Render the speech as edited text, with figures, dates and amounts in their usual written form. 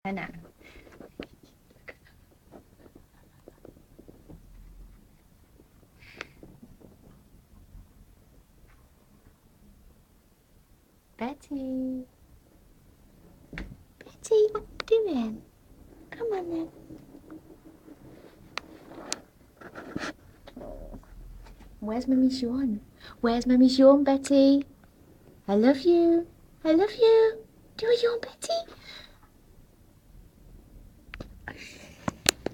Hannah. Betty. Betty, what are you doing? Come on then. Where's Mummy's yawn? Where's Mummy's yawn, Betty? I love you. I love you. Do a yawn, Betty.